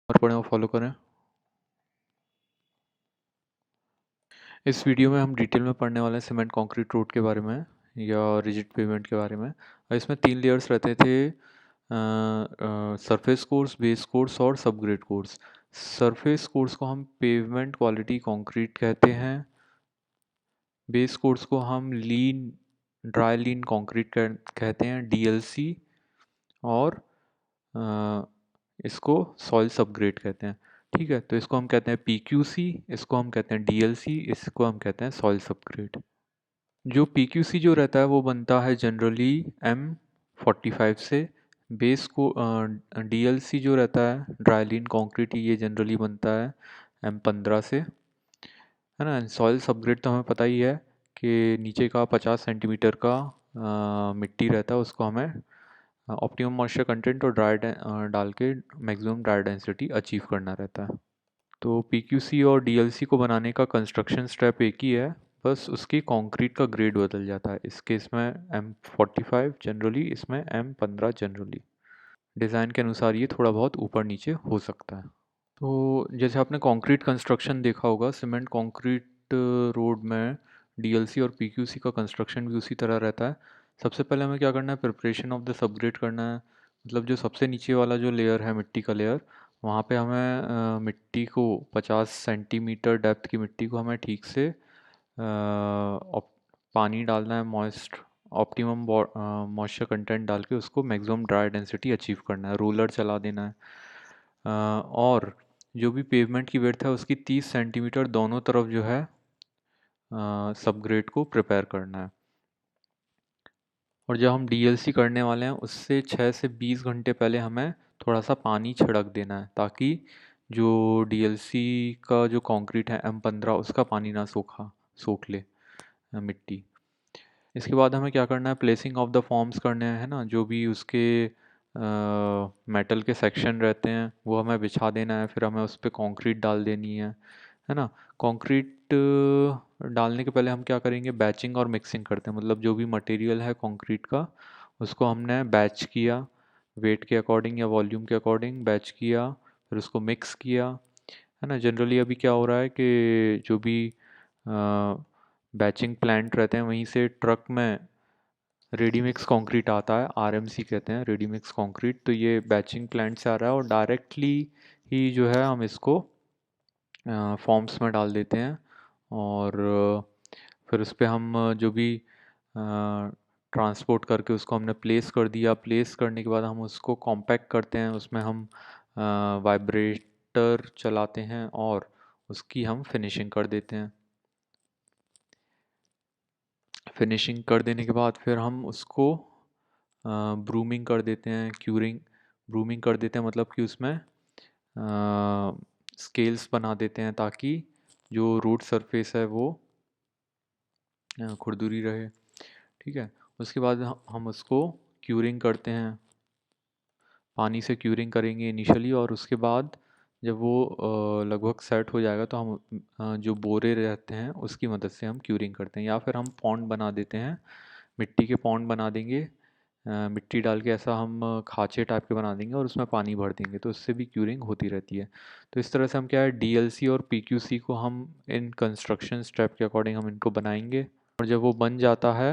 और पढ़ें और फॉलो करें। इस वीडियो में हम डिटेल में पढ़ने वाले हैं सीमेंट कंक्रीट रोड के बारे में या रिजिड पेमेंट के बारे में। और इसमें 3 लेयर्स रहते थे, सरफेस कोर्स, बेस कोर्स और सबग्रेड कोर्स। सरफेस कोर्स को हम पेवमेंट क्वालिटी कंक्रीट कहते हैं। बेस कोर्स को हम लीन ड्राई लीन कंक्रीट कहते हैं, डीएलसी। और अ, इसको सॉइल सबग्रेड कहते हैं। ठीक है, तो इसको हम कहते हैं पीक्यूसी, इसको हम कहते हैं डीएलसी, इसको हम कहते हैं सॉइल सबग्रेड। जो पीक्यूसी जो रहता है वो बनता है जनरली M45 से। बेस को डीएलसी जो रहता है ड्राई लीन कंक्रीट, ये जनरली बनता है M15 से, है ना। सॉइल सबग्रेड तो हमें पता ही है कि नीचे का 50 सेंटीमीटर का मिट्टी रहता है, उसको हमें ऑप्टिमम मॉइस्चर कंटेंट और डाल के मैक्सिमम ड्राई डेंसिटी अचीव करना रहता है। तो पीक्यूसी और डीएलसी को बनाने का कंस्ट्रक्शन स्टेप एक ही है, बस उसकी कंक्रीट का ग्रेड बदल जाता है। इस केस में M45 जनरली, इसमें M15 जनरली। डिज़ाइन के अनुसार ये थोड़ा बहुत ऊपर नीचे हो सकता है। तो जैसे आपने कंक्रीट कंस्ट्रक्शन देखा होगा, सीमेंट कंक्रीट रोड में डीएलसी और पीक्यूसी का कंस्ट्रक्शन भी उसी तरह रहता है। सबसे पहले हमें क्या करना है, प्रिपरेशन ऑफ द सबग्रेड करना है। मतलब जो सबसे नीचे वाला जो लेयर है, मिट्टी का लेयर, वहाँ पे हमें मिट्टी को 50 सेंटीमीटर डेप्थ की मिट्टी को हमें ठीक से पानी डालना है, ऑप्टिमम मॉइस्चर कंटेंट डाल के उसको मैक्सिमम ड्राई डेंसिटी अचीव करना है, रोलर चला देना है। और जो भी पेवमेंट की विड्थ है उसकी 30 सेंटीमीटर दोनों तरफ जो है सबग्रेड को प्रिपेयर करना है। और जब हम डीएलसी करने वाले हैं उससे 6 से 20 घंटे पहले हमें थोड़ा सा पानी छिड़क देना है, ताकि जो डीएलसी का जो कंक्रीट है M15 उसका पानी ना सोख ले मिट्टी। इसके बाद हमें क्या करना है, प्लेसिंग ऑफ द फॉर्म्स करने हैं ना। जो भी उसके मेटल के सेक्शन रहते हैं वो हमें बिछा देना है, फिर हमें उस पर कंक्रीट डाल देनी है ना। कंक्रीट डालने के पहले हम क्या करेंगे, बैचिंग और मिक्सिंग करते हैं। मतलब जो भी मटेरियल है कंक्रीट का उसको हमने बैच किया, वेट के अकॉर्डिंग या वॉल्यूम के अकॉर्डिंग बैच किया, फिर उसको मिक्स किया, है ना। जनरली अभी क्या हो रहा है कि जो भी बैचिंग प्लांट रहते हैं वहीं से ट्रक में रेडी मिक्स कंक्रीट आता है, आरएमसी कहते हैं, रेडी मिक्स कंक्रीट। तो ये बैचिंग प्लांट से आ रहा है और डायरेक्टली ही जो है हम इसको फॉर्म्स में डाल देते हैं। और फिर उस पर हम जो भी ट्रांसपोर्ट करके उसको हमने प्लेस कर दिया। प्लेस करने के बाद हम उसको कॉम्पैक्ट करते हैं, उसमें हम वाइब्रेटर चलाते हैं और उसकी हम फिनिशिंग कर देते हैं। फिनिशिंग कर देने के बाद फिर हम उसको ब्रूमिंग कर देते हैं, क्यूरिंग। ब्रूमिंग कर देते हैं मतलब कि उसमें स्केल्स बना देते हैं, ताकि जो रूट सरफेस है वो खुरदुरी रहे। ठीक है, उसके बाद हम उसको क्यूरिंग करते हैं, पानी से क्यूरिंग करेंगे इनिशियली। और उसके बाद जब वो लगभग सेट हो जाएगा तो हम जो बोरे रहते हैं उसकी मदद से हम क्यूरिंग करते हैं, या फिर हम पॉन्ड बना देते हैं, मिट्टी के पॉन्ड बना देंगे। मिट्टी डाल के ऐसा हम खाँचे टाइप के बना देंगे और उसमें पानी भर देंगे, तो उससे भी क्यूरिंग होती रहती है। तो इस तरह से हम क्या है, डीएलसी और पीक्यूसी को हम इन कंस्ट्रक्शन स्टेप के अकॉर्डिंग हम इनको बनाएंगे। और जब वो बन जाता है,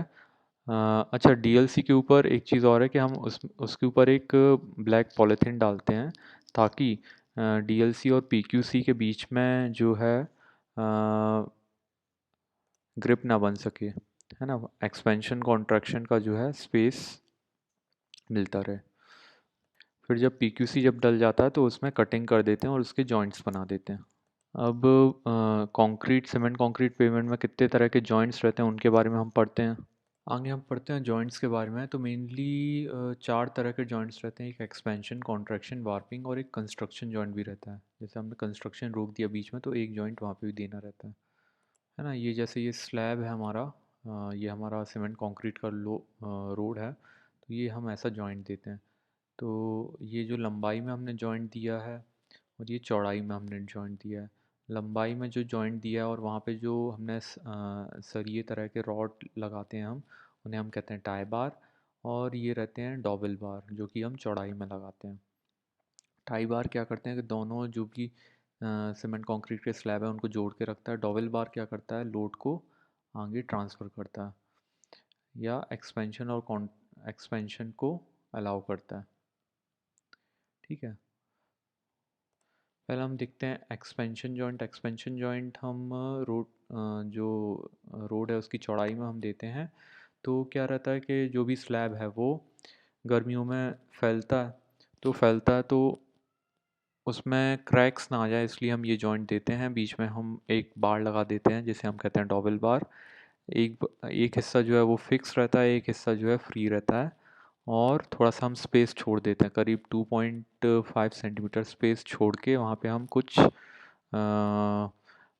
अच्छा, डीएलसी के ऊपर एक चीज़ और है कि हम उसके ऊपर एक ब्लैक पॉलीथीन डालते हैं, ताकि डीएलसी और पीक्यूसी के बीच में जो है ग्रिप ना बन सके, है ना। एक्सपेंशन कॉन्ट्रैक्शन का जो है स्पेस मिलता रहे। फिर जब पीक्यूसी जब डल जाता है तो उसमें कटिंग कर देते हैं और उसके जॉइंट्स बना देते हैं। अब कंक्रीट, सीमेंट कंक्रीट पेमेंट में कितने तरह के जॉइंट्स रहते हैं उनके बारे में हम पढ़ते हैं। आगे हम पढ़ते हैं जॉइंट्स के बारे में। तो मेनली 4 तरह के जॉइंट्स रहते हैं, एक एक्सपेंशन, कॉन्ट्रैक्शन, वार्पिंग और एक कंस्ट्रक्शन जॉइंट भी रहता है। जैसे हमने कंस्ट्रक्शन रोक दिया बीच में तो एक जॉइंट वहाँ पे भी देना रहता है ना। ये जैसे ये स्लैब है हमारा, ये हमारा सीमेंट कंक्रीट का रोड है, तो ये हम ऐसा जॉइंट देते हैं। तो ये जो लंबाई में हमने जॉइंट दिया है और ये चौड़ाई में हमने जॉइंट दिया है। लंबाई में जो जॉइंट दिया है और वहाँ पे जो हमने सरिये तरह के रॉड लगाते हैं हम, उन्हें हम कहते हैं टाई बार। और ये रहते हैं डॉबल बार, जो कि हम चौड़ाई में लगाते हैं। टाई बार क्या करते हैं कि दोनों जो भी सीमेंट कंक्रीट के स्लैब है उनको जोड़ के रखता है। डबल बार क्या करता है, लोड को आगे ट्रांसफ़र करता है या एक्सपेंशन और एक्सपेंशन को अलाउ करता है। ठीक है, पहले हम देखते हैं एक्सपेंशन जॉइंट। एक्सपेंशन जॉइंट हम रोड जो रोड है उसकी चौड़ाई में हम देते हैं। तो क्या रहता है कि जो भी स्लैब है वो गर्मियों में फैलता है तो उसमें क्रैक्स ना आ जाए, इसलिए हम ये जॉइंट देते हैं। बीच में हम एक बार लगा देते हैं जिसे हम कहते हैं डबल बार। एक हिस्सा जो है वो फिक्स रहता है, एक हिस्सा जो है फ्री रहता है, और थोड़ा सा हम स्पेस छोड़ देते हैं, करीब 2.5 सेंटीमीटर स्पेस छोड़ के वहाँ पे हम कुछ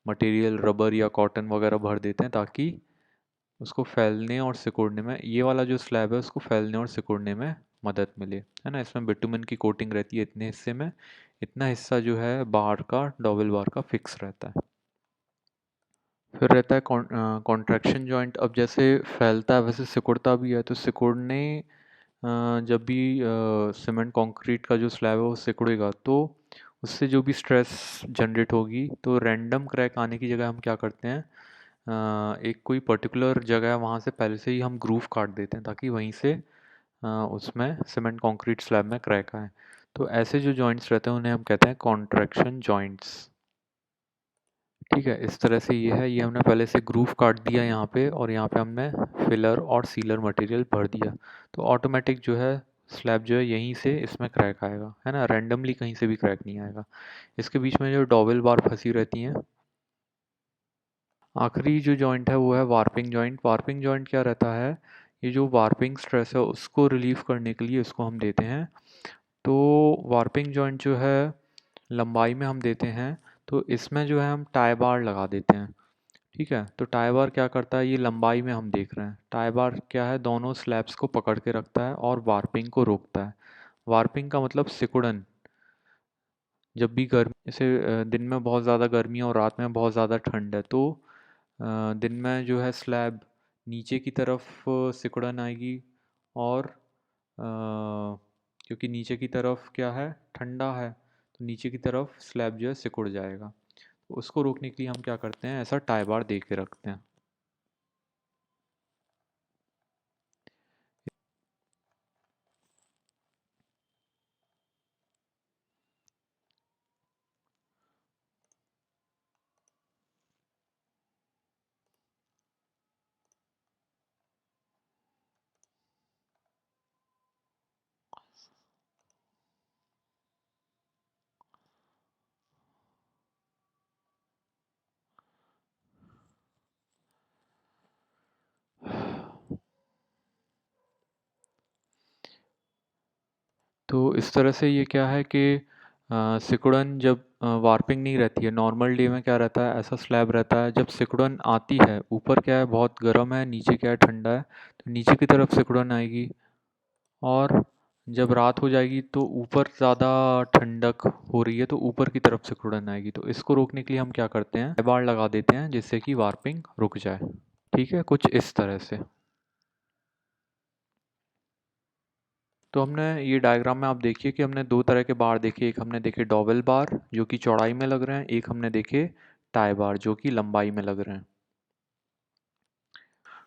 मटेरियल रबर या कॉटन वगैरह भर देते हैं, ताकि उसको फैलने और सिकुड़ने में, ये वाला जो स्लैब है उसको फैलने और सिकुड़ने में मदद मिले, है ना। इसमें बिटुमेन की कोटिंग रहती है इतने हिस्से में, इतना हिस्सा जो है बार का, डबल बार का फिक्स रहता है। फिर रहता है कॉन्ट्रैक्शन जॉइंट। अब जैसे फैलता है वैसे सिकुड़ता भी है, तो सिकुड़ने जब भी सीमेंट कंक्रीट का जो स्लैब है वो सिकुड़ेगा तो उससे जो भी स्ट्रेस जनरेट होगी, तो रैंडम क्रैक आने की जगह हम क्या करते हैं, एक कोई पर्टिकुलर जगह है वहाँ से पहले से ही हम ग्रूव काट देते हैं, ताकि वहीं से उसमें सीमेंट कंक्रीट स्लैब में क्रैक आए। तो ऐसे जो जॉइंट्स रहते हैं उन्हें हम कहते हैं कॉन्ट्रैक्शन जॉइंट्स। ठीक है, इस तरह से ये हमने पहले से ग्रूव काट दिया यहाँ पे, और यहाँ पे हमने फिलर और सीलर मटेरियल भर दिया। तो ऑटोमेटिक जो है स्लैब जो है यहीं से इसमें क्रैक आएगा, है ना, रैंडमली कहीं से भी क्रैक नहीं आएगा। इसके बीच में जो डॉबल बार फंसी रहती हैं। आखिरी जो जॉइंट है वो है वार्पिंग जॉइंट। वार्पिंग जॉइंट क्या रहता है, ये जो वार्पिंग स्ट्रेस है उसको रिलीव करने के लिए इसको हम देते हैं। तो वार्पिंग जॉइंट जो है लंबाई में हम देते हैं, तो इसमें जो है हम टाई बार लगा देते हैं। ठीक है, तो टाई बार क्या करता है, ये लंबाई में हम देख रहे हैं। टाई बार क्या है, दोनों स्लैब्स को पकड़ के रखता है और वार्पिंग को रोकता है। वार्पिंग का मतलब सिकुड़न। जब भी गर्मी, जैसे दिन में बहुत ज़्यादा गर्मी है और रात में बहुत ज़्यादा ठंड है, तो दिन में जो है स्लैब नीचे की तरफ सिकुड़न आएगी, और क्योंकि नीचे की तरफ क्या है, ठंडा है, तो नीचे की तरफ स्लैब जो है सिकुड़ जाएगा। तो उसको रोकने के लिए हम क्या करते हैं, ऐसा टाई बार दे के रखते हैं। तो इस तरह से ये क्या है कि सिकुड़न जब वार्पिंग नहीं रहती है, नॉर्मल डे में क्या रहता है, ऐसा स्लैब रहता है, जब सिकुड़न आती है, ऊपर क्या है बहुत गर्म है, नीचे क्या है ठंडा है, तो नीचे की तरफ सिकुड़न आएगी। और जब रात हो जाएगी तो ऊपर ज़्यादा ठंडक हो रही है, तो ऊपर की तरफ सिकुड़न आएगी। तो इसको रोकने के लिए हम क्या करते हैं, बाड़ लगा देते हैं जिससे कि वार्पिंग रुक जाए। ठीक है, कुछ इस तरह से। तो हमने ये डायग्राम में आप देखिए कि हमने दो तरह के बार देखे। एक हमने देखे डॉबल बार जो कि चौड़ाई में लग रहे हैं, एक हमने देखे टाई बार जो कि लंबाई में लग रहे हैं।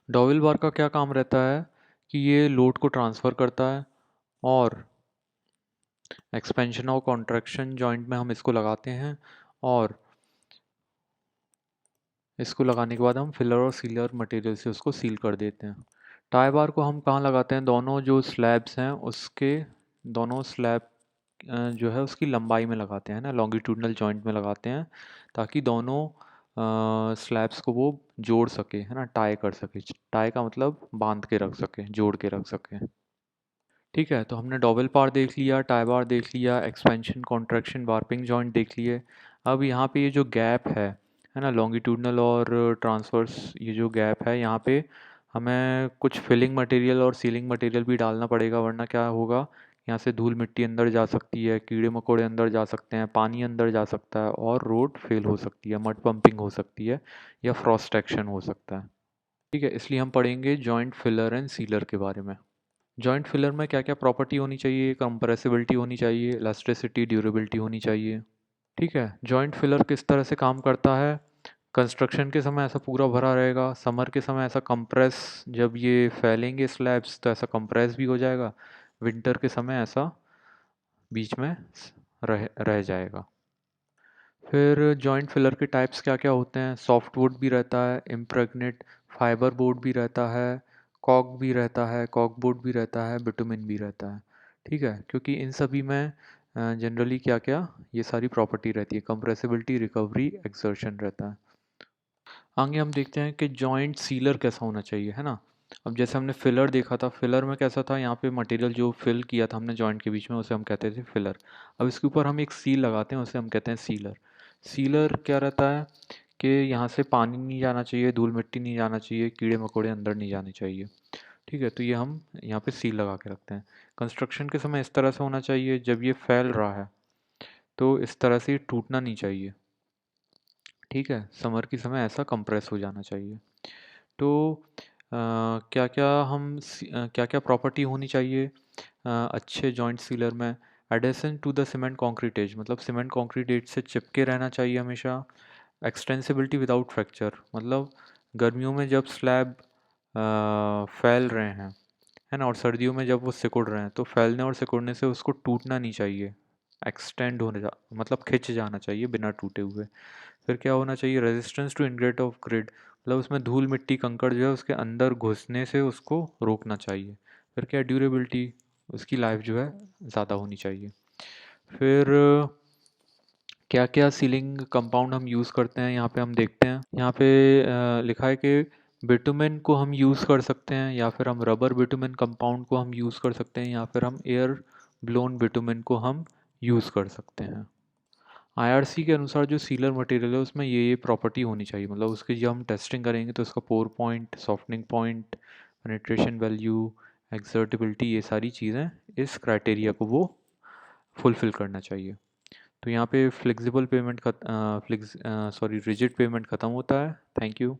डॉबल बार का क्या काम रहता है कि ये लोड को ट्रांसफ़र करता है, और एक्सपेंशन और कॉन्ट्रैक्शन जॉइंट में हम इसको लगाते हैं, और इसको लगाने के बाद हम फिलर और सीलर मटेरियल से उसको सील कर देते हैं। टाई बार को हम कहाँ लगाते हैं, दोनों जो स्लैब्स हैं उसके, दोनों स्लैब जो है उसकी लंबाई में लगाते हैं ना, लॉन्गिट्यूडनल जॉइंट में लगाते हैं, ताकि दोनों स्लैब्स को वो जोड़ सके, है ना, टाई कर सके। टाई का मतलब बांध के रख सके, जोड़ के रख सके। ठीक है, तो हमने डबल बार देख लिया, टाई बार देख लिया, एक्सपेंशन कॉन्ट्रैक्शन वार्पिंग जॉइंट देख लिए। अब यहाँ पे ये जो गैप है ना, लॉन्गिट्यूडनल और ट्रांसवर्स, ये जो गैप है यहाँ पे हमें कुछ फिलिंग मटेरियल और सीलिंग मटेरियल भी डालना पड़ेगा, वरना क्या होगा, यहाँ से धूल मिट्टी अंदर जा सकती है, कीड़े मकोड़े अंदर जा सकते हैं, पानी अंदर जा सकता है, और रोड फेल हो सकती है, मड पंपिंग हो सकती है, या फ्रॉस्ट एक्शन हो सकता है। ठीक है, इसलिए हम पढ़ेंगे जॉइंट फिलर एंड सीलर के बारे में। जॉइंट फिलर में क्या क्या प्रॉपर्टी होनी चाहिए, कंप्रेसिबिलिटी होनी चाहिए, इलास्टिसिटी, ड्यूरेबिलिटी होनी चाहिए। ठीक है, जॉइंट फिलर किस तरह से काम करता है, कंस्ट्रक्शन के समय ऐसा पूरा भरा रहेगा, समर के समय ऐसा कंप्रेस, जब ये फैलेंगे स्लैब्स तो ऐसा कंप्रेस भी हो जाएगा, विंटर के समय ऐसा बीच में रह जाएगा। फिर जॉइंट फिलर के टाइप्स क्या क्या होते हैं, सॉफ्ट वुड भी रहता है, इम्प्रेग्नेट फाइबर बोर्ड भी रहता है, कॉक भी रहता है, कॉक बोर्ड भी रहता है, बिटुमिन भी रहता है। ठीक है, क्योंकि इन सभी में जनरली क्या क्या ये सारी प्रॉपर्टी रहती है, कंप्रेसिबिलिटी, रिकवरी, एक्सर्शन रहता है। आगे हम देखते हैं कि जॉइंट सीलर कैसा होना चाहिए, है ना। अब जैसे हमने फिलर देखा था, फिलर में कैसा था, यहाँ पे मटेरियल जो फिल किया था हमने जॉइंट के बीच में उसे हम कहते थे फिलर। अब इसके ऊपर हम एक सील लगाते हैं उसे हम कहते हैं सीलर। सीलर क्या रहता है कि यहाँ से पानी नहीं जाना चाहिए, धूल मिट्टी नहीं जाना चाहिए, कीड़े मकोड़े अंदर नहीं जाने चाहिए। ठीक है, तो ये हम यहाँ पे सील लगा के रखते हैं। कंस्ट्रक्शन के समय इस तरह से होना चाहिए, जब ये फैल रहा है तो इस तरह से ये टूटना नहीं चाहिए। ठीक है, समर के समय ऐसा कंप्रेस हो जाना चाहिए। तो क्या क्या क्या क्या प्रॉपर्टी होनी चाहिए अच्छे जॉइंट सीलर में, adhesion to the cement concrete edge, मतलब सीमेंट कॉन्क्रीट एज से चिपके रहना चाहिए हमेशा। एक्सटेंसिबिलिटी विदाउट फ्रैक्चर, मतलब गर्मियों में जब स्लैब फैल रहे हैं, है ना, और सर्दियों में जब वो सिकुड़ रहे हैं तो फैलने और सिकुड़ने से उसको टूटना नहीं चाहिए, एक्सटेंड मतलब खिंच जाना चाहिए बिना टूटे हुए। फिर क्या होना चाहिए, रेजिस्टेंस टू इनग्रेट ऑफ ग्रिड, मतलब उसमें धूल मिट्टी कंकड़ जो है उसके अंदर घुसने से उसको रोकना चाहिए। फिर क्या, ड्यूरेबिलिटी, उसकी लाइफ जो है ज़्यादा होनी चाहिए। फिर क्या क्या सीलिंग कंपाउंड हम यूज़ करते हैं, यहाँ पे हम देखते हैं, यहाँ पे लिखा है कि बिटुमेन को हम यूज़ कर सकते हैं, या फिर हम रबर बिटुमेन कंपाउंड को हम यूज़ कर सकते हैं, या फिर हम एयर ब्लोन बिटुमेन को हम यूज़ कर सकते हैं। आईआरसी के अनुसार जो सीलर मटेरियल है उसमें ये प्रॉपर्टी होनी चाहिए, मतलब उसकी जब हम टेस्टिंग करेंगे तो उसका pour point, softening point, penetration value, extractability, ये सारी चीज़ें इस क्राइटेरिया को वो फुलफ़िल करना चाहिए। तो यहाँ पे फ्लेक्सिबल पेमेंट रिजिड पेमेंट ख़त्म होता है। Thank you.